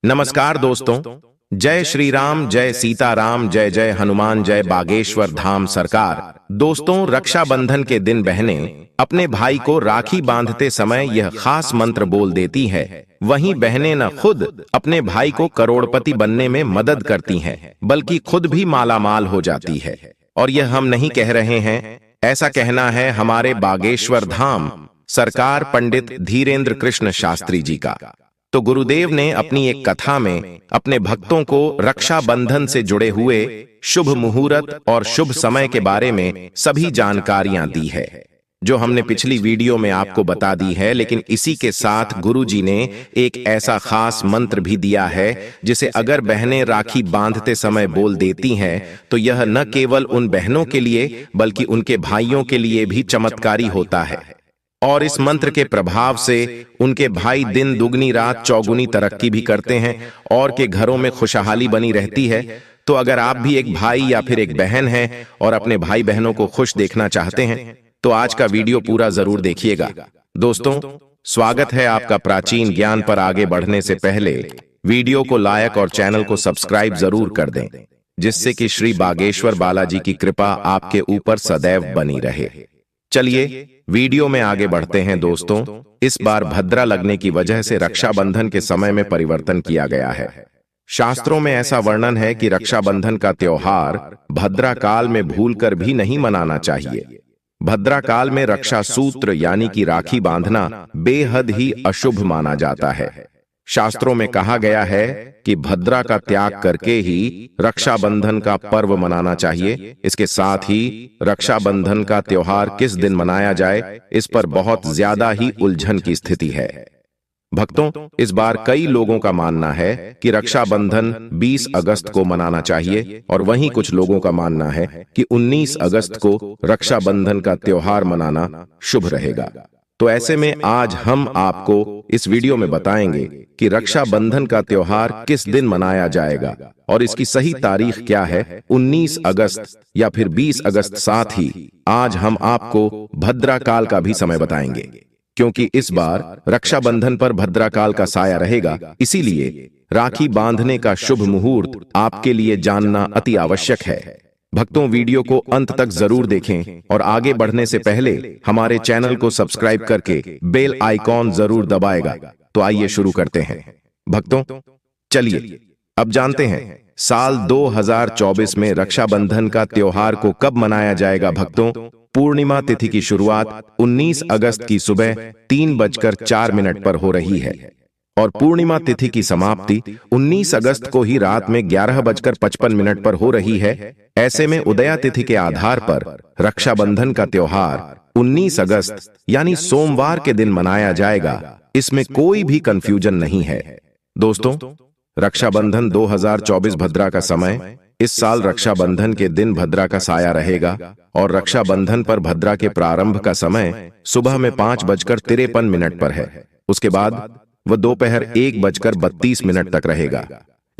नमस्कार दोस्तों। जय श्री राम, जय सीताराम, जय जय हनुमान, जय बागेश्वर धाम सरकार। दोस्तों, रक्षाबंधन के दिन बहनें अपने भाई को राखी बांधते समय यह खास मंत्र बोल देती है। वहीं बहनें न खुद अपने भाई को करोड़पति बनने में मदद करती हैं, बल्कि खुद भी मालामाल हो जाती है। और यह हम नहीं कह रहे हैं, ऐसा कहना है हमारे बागेश्वर धाम सरकार पंडित धीरेन्द्र कृष्ण शास्त्री जी का। तो गुरुदेव ने अपनी एक कथा में अपने भक्तों को रक्षाबंधन से जुड़े हुए शुभ मुहूर्त और शुभ समय के बारे में सभी जानकारियां दी है, जो हमने पिछली वीडियो में आपको बता दी है। लेकिन इसी के साथ गुरुजी ने एक ऐसा खास मंत्र भी दिया है, जिसे अगर बहनें राखी बांधते समय बोल देती हैं तो यह न केवल उन बहनों के लिए बल्कि उनके भाइयों के लिए भी चमत्कारी होता है। और इस मंत्र के प्रभाव से उनके भाई दिन दुगनी रात चौगुनी तरक्की भी करते हैं और के घरों में खुशहाली बनी रहती है। तो अगर आप भी एक भाई या फिर एक बहन हैं और अपने भाई बहनों को खुश देखना चाहते हैं तो आज का वीडियो पूरा जरूर देखिएगा। दोस्तों, स्वागत है आपका प्राचीन ज्ञान पर आगे बढ़ने से पहले वीडियो को लाइक और चैनल को सब्सक्राइब जरूर कर दें, जिससे कि श्री बागेश्वर बालाजी की कृपा आपके ऊपर सदैव बनी रहे। चलिए वीडियो में आगे बढ़ते हैं। दोस्तों, इस बार भद्रा लगने की वजह से रक्षाबंधन के समय में परिवर्तन किया गया है। शास्त्रों में ऐसा वर्णन है कि रक्षाबंधन का त्योहार भद्रा काल में भूलकर भी नहीं मनाना चाहिए। भद्रा काल में रक्षा सूत्र यानी कि राखी बांधना बेहद ही अशुभ माना जाता है। शास्त्रों में कहा गया है कि भद्रा का त्याग करके ही रक्षाबंधन का पर्व मनाना चाहिए। इसके साथ ही रक्षाबंधन का त्योहार किस दिन मनाया जाए, इस पर बहुत ज्यादा ही उलझन की स्थिति है। भक्तों, इस बार कई लोगों का मानना है कि रक्षाबंधन 20 अगस्त को मनाना चाहिए और वहीं कुछ लोगों का मानना है कि 19 अगस्त को रक्षाबंधन का त्योहार मनाना शुभ रहेगा। तो ऐसे में आज हम आपको इस वीडियो में बताएंगे कि रक्षाबंधन का त्योहार किस दिन मनाया जाएगा और इसकी सही तारीख क्या है, 19 अगस्त या फिर 20 अगस्त। साथ ही आज हम आपको भद्रा काल का भी समय बताएंगे, क्योंकि इस बार रक्षाबंधन पर भद्रा काल का साया रहेगा। इसीलिए राखी बांधने का शुभ मुहूर्त आपके लिए जानना अति आवश्यक है। भक्तों, वीडियो को अंत तक जरूर देखें और आगे बढ़ने से पहले हमारे चैनल को सब्सक्राइब करके बेल आइकॉन जरूर दबाएगा। तो आइए शुरू करते हैं। भक्तों, चलिए अब जानते हैं साल 2024 में रक्षाबंधन का त्योहार को कब मनाया जाएगा। भक्तों, पूर्णिमा तिथि की शुरुआत 19 अगस्त की सुबह 3:04 पर हो रही है और पूर्णिमा तिथि की समाप्ति 19 अगस्त को ही रात में 11:55 पर हो रही है। ऐसे में उदया तिथि के आधार पर रक्षाबंधन का त्योहार 19 अगस्त यानी सोमवार के दिन मनाया जाएगा। इसमें कोई भी कंफ्यूजन नहीं है। दोस्तों, रक्षाबंधन 2024 भद्रा का समय, इस साल रक्षाबंधन के दिन भद्रा का साया रहेगा और रक्षाबंधन पर भद्रा के प्रारंभ का समय सुबह में 5:53 पर है। उसके बाद वह दोपहर 1:32 तक रहेगा।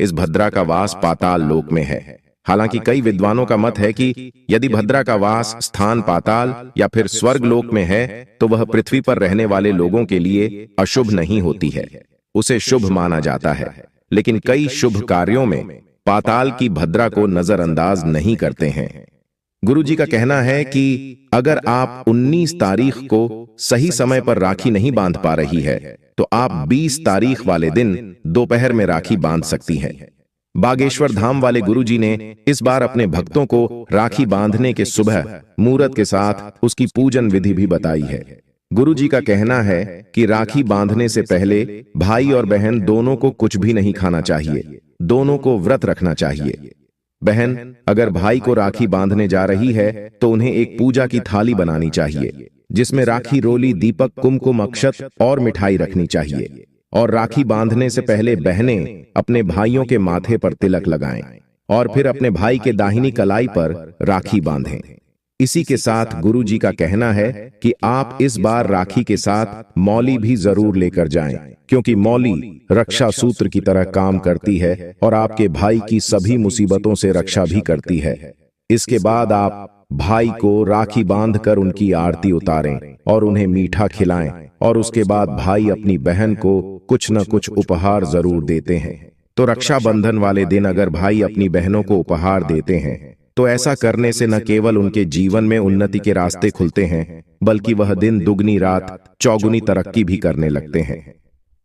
इस भद्रा का वास पाताल लोक में है। हालांकि कई विद्वानों का मत है कि यदि भद्रा का वास स्थान पाताल या फिर स्वर्ग लोक में है तो वह पृथ्वी पर रहने वाले लोगों के लिए अशुभ नहीं होती है, उसे शुभ माना जाता है। लेकिन कई शुभ कार्यों में पाताल की भद्रा को नजरअंदाज नहीं करते हैं। गुरुजी का कहना है कि अगर आप 19 तारीख को सही समय पर राखी नहीं बांध पा रही है तो आप 20 तारीख वाले दिन दोपहर में राखी बांध सकती हैं। बागेश्वर धाम वाले गुरुजी ने इस बार अपने भक्तों को राखी बांधने के सुबह मुहूर्त के साथ उसकी पूजन विधि भी बताई है। गुरुजी का कहना है कि राखी बांधने से पहले भाई और बहन दोनों को कुछ भी नहीं खाना चाहिए, दोनों को व्रत रखना चाहिए। बहन अगर भाई को राखी बांधने जा रही है तो उन्हें एक पूजा की थाली बनानी चाहिए, जिसमें राखी, रोली, दीपक, कुमकुम, अक्षत और मिठाई रखनी चाहिए। और राखी बांधने से पहले बहनें अपने भाइयों के माथे पर तिलक लगाएं और फिर अपने भाई के दाहिनी कलाई पर राखी बांधें। इसी के साथ गुरुजी का कहना है कि आप इस बार राखी के साथ मौली भी जरूर लेकर जाएं, क्योंकि मौली रक्षा सूत्र की तरह काम करती है और आपके भाई की सभी मुसीबतों से रक्षा भी करती है। इसके बाद आप भाई को राखी बांधकर उनकी आरती उतारें और उन्हें मीठा खिलाएं और उसके बाद भाई अपनी बहन को कुछ न कुछ उपहार जरूर देते हैं। तो रक्षाबंधन वाले दिन अगर भाई अपनी बहनों को उपहार देते हैं तो ऐसा करने से न केवल उनके जीवन में उन्नति के रास्ते खुलते हैं, बल्कि वह दिन दुगनी रात चौगुनी तरक्की भी करने लगते हैं।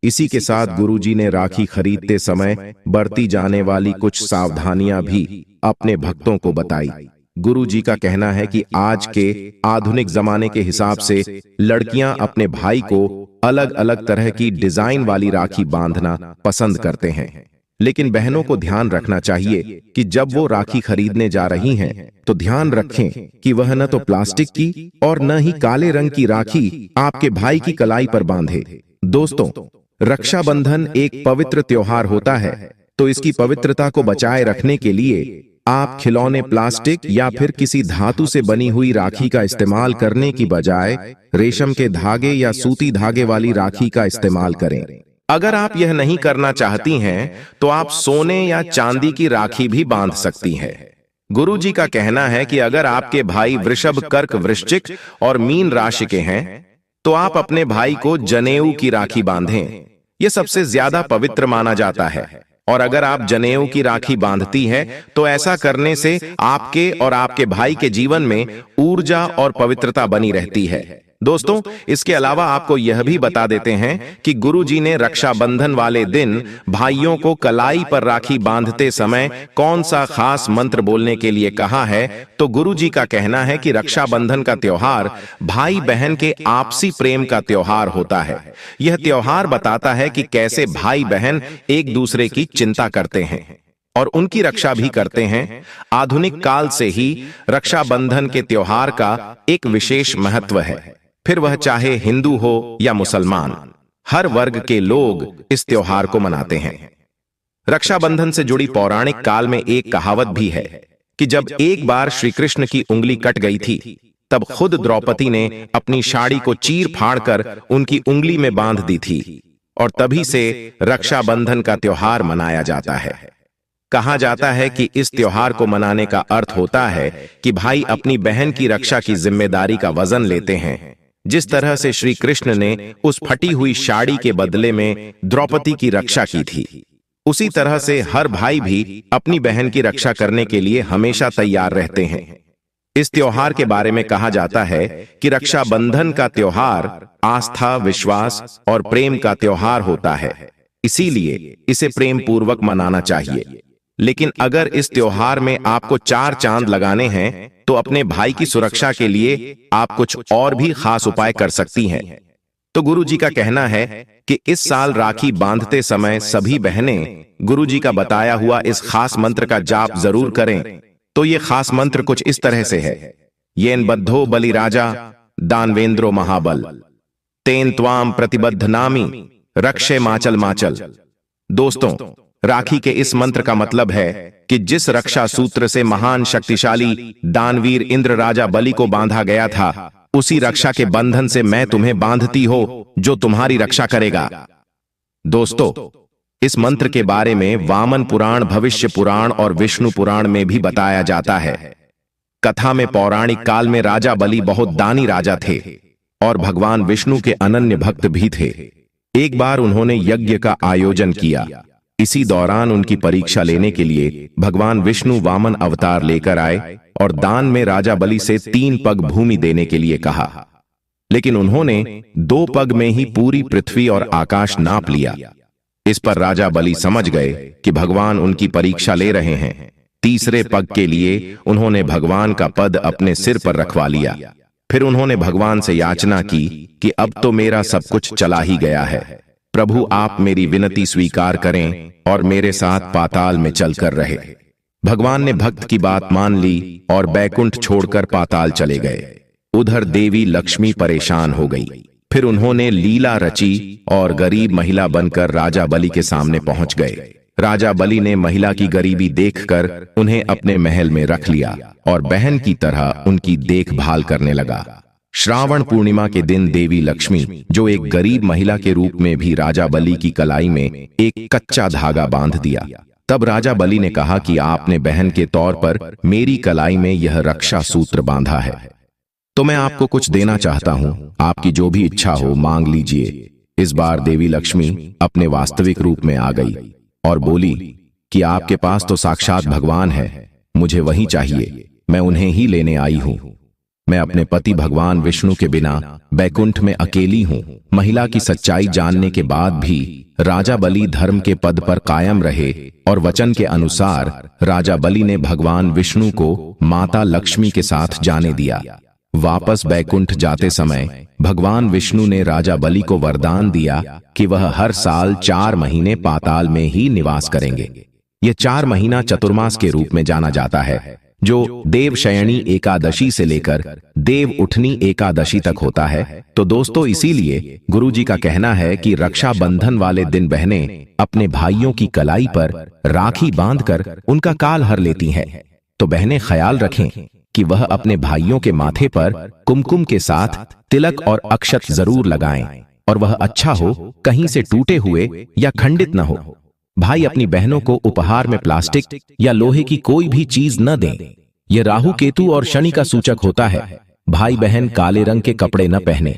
इसी के साथ गुरुजी ने राखी खरीदते समय बरती जाने वाली कुछ सावधानियां भी अपने भक्तों को बताई। गुरुजी का कहना है कि आज के आधुनिक जमाने के हिसाब से लड़कियां अपने भाई को अलग अलग तरह की डिजाइन वाली राखी बांधना पसंद करते हैं, लेकिन बहनों को ध्यान रखना चाहिए कि जब वो राखी खरीदने जा रही हैं तो ध्यान रखें कि वह न तो प्लास्टिक की और न ही काले रंग की राखी आपके भाई की कलाई पर बांधे। दोस्तों, रक्षाबंधन एक पवित्र त्योहार होता है, तो इसकी पवित्रता को बचाए रखने के लिए आप खिलौने प्लास्टिक या फिर किसी धातु से बनी हुई राखी का इस्तेमाल करने की बजाय रेशम के धागे या सूती धागे वाली राखी का इस्तेमाल करें। अगर आप यह नहीं करना चाहती हैं, तो आप सोने या चांदी की राखी भी बांध सकती हैं। गुरुजी का कहना है कि अगर आपके भाई वृषभ, कर्क, वृश्चिक और मीन राशि के हैं, तो आप अपने भाई को जनेऊ की राखी बांधें। यह सबसे ज्यादा पवित्र माना जाता है, और अगर आप जनेऊ की राखी बांधती हैं, तो ऐसा करने से आपके और आपके भाई के जीवन में ऊर्जा और पवित्रता बनी रहती है। दोस्तों, इसके अलावा आपको यह भी बता देते हैं कि गुरुजी ने रक्षाबंधन वाले दिन भाइयों को कलाई पर राखी बांधते समय कौन सा खास मंत्र बोलने के लिए कहा है। तो गुरुजी का कहना है कि रक्षाबंधन का त्योहार भाई बहन के आपसी प्रेम का त्योहार होता है। यह त्योहार बताता है कि कैसे भाई बहन एक दूसरे की चिंता करते हैं और उनकी रक्षा भी करते हैं। आधुनिक काल से ही रक्षाबंधन के त्योहार का एक विशेष महत्व है, फिर वह चाहे हिंदू हो या मुसलमान, हर वर्ग के लोग इस त्योहार को मनाते हैं। रक्षाबंधन से जुड़ी पौराणिक काल में एक कहावत भी है कि जब एक बार श्री कृष्ण की उंगली कट गई थी, तब खुद द्रौपदी ने अपनी साड़ी को चीर फाड़ कर उनकी उंगली में बांध दी थी, और तभी से रक्षाबंधन का त्योहार मनाया जाता है। कहा जाता है कि इस त्योहार को मनाने का अर्थ होता है कि भाई अपनी बहन की रक्षा की जिम्मेदारी का वजन लेते हैं। जिस तरह से श्री कृष्ण ने उस फटी हुई साड़ी के बदले में द्रौपदी की रक्षा की थी, उसी तरह से हर भाई भी अपनी बहन की रक्षा करने के लिए हमेशा तैयार रहते हैं। इस त्योहार के बारे में कहा जाता है कि रक्षाबंधन का त्योहार आस्था, विश्वास और प्रेम का त्योहार होता है, इसीलिए इसे प्रेम पूर्वक मनाना चाहिए। लेकिन अगर इस त्योहार में आपको 4 चांद लगाने हैं, तो अपने भाई की सुरक्षा के लिए आप कुछ और भी खास उपाय कर सकती हैं। तो गुरुजी का कहना है कि इस साल राखी बांधते समय सभी बहनें गुरुजी का बताया हुआ इस खास मंत्र का जाप जरूर करें। तो ये खास मंत्र कुछ इस तरह से है: येन बद्धो बलि राजा दानवेंद्रो महाबल, तेन त्वाम प्रतिबद्ध नामी रक्षे माचल माचल। दोस्तों, राखी के इस मंत्र का मतलब है कि जिस रक्षा सूत्र से महान शक्तिशाली दानवीर इंद्र राजा बलि को बांधा गया था, उसी रक्षा के बंधन से मैं तुम्हें बांधती हो, जो तुम्हारी रक्षा करेगा। दोस्तों, इस मंत्र के बारे में वामन पुराण, भविष्य पुराण और विष्णु पुराण में भी बताया जाता है। कथा में पौराणिक काल में राजा बलि बहुत दानी राजा थे और भगवान विष्णु के अनन्य भक्त भी थे। एक बार उन्होंने यज्ञ का आयोजन किया। इसी दौरान उनकी परीक्षा लेने के लिए भगवान विष्णु वामन अवतार लेकर आए और दान में राजा बलि से 3 पग भूमि देने के लिए कहा, लेकिन उन्होंने 2 पग में ही पूरी पृथ्वी और आकाश नाप लिया। इस पर राजा बलि समझ गए कि भगवान उनकी परीक्षा ले रहे हैं। तीसरे पग के लिए उन्होंने भगवान का पद अपने सिर पर रखवा लिया। फिर उन्होंने भगवान से याचना की कि अब तो मेरा सब कुछ चला ही गया है, प्रभु आप मेरी विनती स्वीकार करें और मेरे साथ पाताल में चलकर रहे। भगवान ने भक्त की बात मान ली और बैकुंठ छोड़कर पाताल चले गए। उधर देवी लक्ष्मी परेशान हो गई। फिर उन्होंने लीला रची और गरीब महिला बनकर राजा बलि के सामने पहुंच गए। राजा बलि ने महिला की गरीबी देखकर उन्हें अपने महल में रख लिया और बहन की तरह उनकी देखभाल करने लगा। श्रावण पूर्णिमा के दिन देवी लक्ष्मी, जो एक गरीब महिला के रूप में भी राजा बलि की कलाई में एक कच्चा धागा बांध दिया। तब राजा बलि ने कहा कि आपने बहन के तौर पर मेरी कलाई में यह रक्षा सूत्र बांधा है, तो मैं आपको कुछ देना चाहता हूं। आपकी जो भी इच्छा हो मांग लीजिए। इस बार देवी लक्ष्मी अपने वास्तविक रूप में आ गई और बोली कि आपके पास तो साक्षात भगवान है, मुझे वही चाहिए, मैं उन्हें ही लेने आई हूं। मैं अपने पति भगवान विष्णु के बिना बैकुंठ में अकेली हूं। महिला की सच्चाई जानने के बाद भी राजा बलि धर्म के पद पर कायम रहे और वचन के अनुसार राजा बलि ने भगवान विष्णु को माता लक्ष्मी के साथ जाने दिया। वापस बैकुंठ जाते समय भगवान विष्णु ने राजा बलि को वरदान दिया कि वह हर साल 4 महीने पाताल में ही निवास करेंगे। यह 4 महीना चतुर्मास के रूप में जाना जाता है, जो देवशयनी एकादशी से लेकर देव उठनी एकादशी तक होता है। तो दोस्तों, इसीलिए गुरुजी का कहना है कि रक्षाबंधन वाले दिन बहनें अपने भाइयों की कलाई पर राखी बांधकर उनका काल हर लेती हैं। तो बहनें ख्याल रखें कि वह अपने भाइयों के माथे पर कुमकुम के साथ तिलक और अक्षत जरूर लगाएं और वह अच्छा हो, कहीं से टूटे हुए या खंडित न हो। भाई अपनी बहनों को उपहार में प्लास्टिक या लोहे की कोई भी चीज न दें। यह राहु केतु और शनि का सूचक होता है। भाई बहन काले रंग के कपड़े न पहने,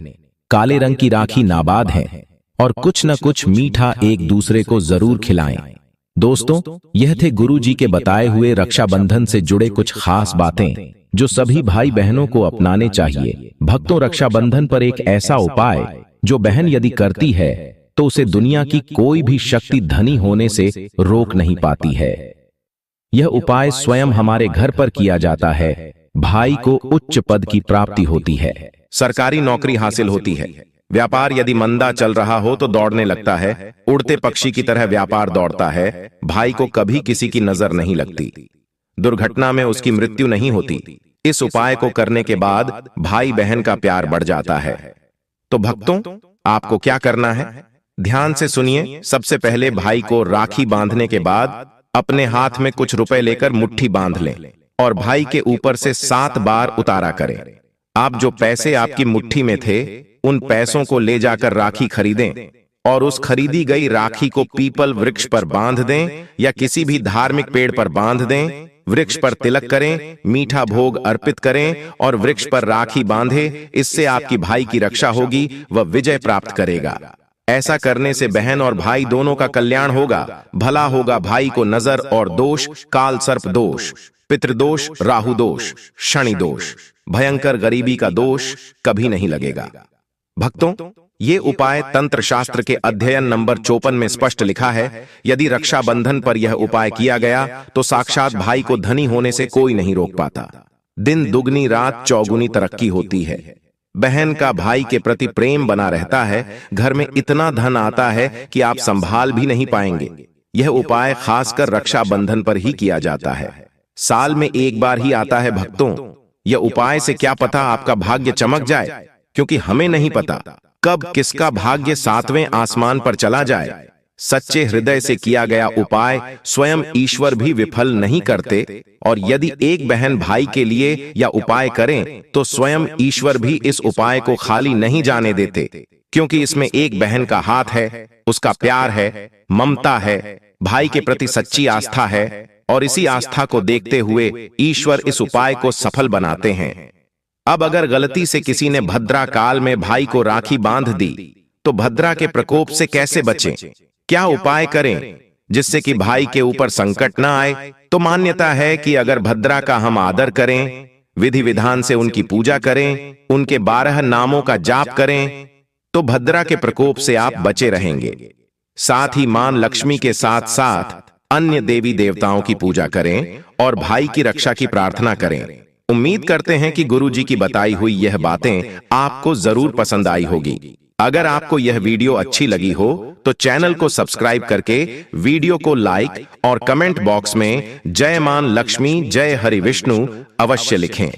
काले रंग की राखी नाबाद है और कुछ न कुछ मीठा एक दूसरे को जरूर खिलाएं। दोस्तों, यह थे गुरुजी के बताए हुए रक्षाबंधन से जुड़े कुछ खास बातें जो सभी भाई बहनों को अपनाने चाहिए। भक्तों, रक्षाबंधन पर एक ऐसा उपाय जो बहन यदि करती है तो उसे दुनिया की कोई भी शक्ति धनी होने से रोक नहीं पाती है। यह उपाय स्वयं हमारे घर पर किया जाता है। भाई को उच्च पद की प्राप्ति होती है, सरकारी नौकरी हासिल होती है, व्यापार यदि मंदा चल रहा हो तो दौड़ने लगता है, उड़ते पक्षी की तरह व्यापार दौड़ता है, भाई को कभी किसी की नजर नहीं लगती, दुर्घटना में उसकी मृत्यु नहीं होती। इस उपाय को करने के बाद भाई बहन का प्यार बढ़ जाता है। तो भक्तों, आपको क्या करना है, ध्यान से सुनिए। सबसे पहले भाई को राखी बांधने के बाद अपने हाथ में कुछ रुपए लेकर मुट्ठी बांध लें और भाई के ऊपर से 7 बार उतारा करें। आप जो पैसे आपकी मुट्ठी में थे उन पैसों को ले जाकर राखी खरीदें और उस खरीदी गई राखी को पीपल वृक्ष पर बांध दें या किसी भी धार्मिक पेड़ पर बांध दें। वृक्ष पर तिलक करें, मीठा भोग अर्पित करें और वृक्ष पर राखी बांधे। इससे आपकी भाई की रक्षा होगी, वह विजय प्राप्त करेगा। ऐसा करने से बहन और भाई दोनों का कल्याण होगा, भला होगा। भाई को नजर और दोष, काल सर्प दोष, पितृदोष, राहु दोष, शनि दोष, भयंकर गरीबी का दोष कभी नहीं लगेगा। भक्तों, ये उपाय तंत्र शास्त्र के अध्ययन नंबर 54 में स्पष्ट लिखा है। यदि रक्षाबंधन पर यह उपाय किया गया तो साक्षात भाई को धनी होने से कोई नहीं रोक पाता। दिन दुगनी रात चौगुनी तरक्की होती है। बहन का भाई के प्रति प्रेम बना रहता है। घर में इतना धन आता है कि आप संभाल भी नहीं पाएंगे। यह उपाय खासकर रक्षाबंधन पर ही किया जाता है। साल में एक बार ही आता है भक्तों। यह उपाय से क्या पता आपका भाग्य चमक जाए, क्योंकि हमें नहीं पता कब किसका भाग्य 7वें आसमान पर चला जाए। सच्चे हृदय से किया गया उपाय स्वयं ईश्वर भी विफल नहीं करते, और यदि एक बहन भाई के लिए यह उपाय करें तो स्वयं ईश्वर भी इस उपाय को खाली नहीं जाने देते, क्योंकि इसमें एक बहन का हाथ है, उसका प्यार है, ममता है, भाई के प्रति सच्ची आस्था है, और इसी आस्था को देखते हुए ईश्वर इस उपाय को सफल बनाते हैं। अब अगर गलती से किसी ने भद्रा काल में भाई को राखी बांध दी तो भद्रा के प्रकोप से कैसे बचें? क्या उपाय करें जिससे कि भाई के ऊपर संकट न आए? तो मान्यता है कि अगर भद्रा का हम आदर करें, विधि विधान से उनकी पूजा करें, उनके 12 नामों का जाप करें, तो भद्रा के प्रकोप से आप बचे रहेंगे। साथ ही मां लक्ष्मी के साथ साथ अन्य देवी देवताओं की पूजा करें और भाई की रक्षा की प्रार्थना करें। उम्मीद करते हैं कि गुरुजी की बताई हुई यह बातें आपको जरूर पसंद आई होगी। अगर आपको यह वीडियो अच्छी लगी हो तो चैनल को सब्सक्राइब करके वीडियो को लाइक और कमेंट बॉक्स में जय मां लक्ष्मी, जय हरि विष्णु अवश्य लिखें।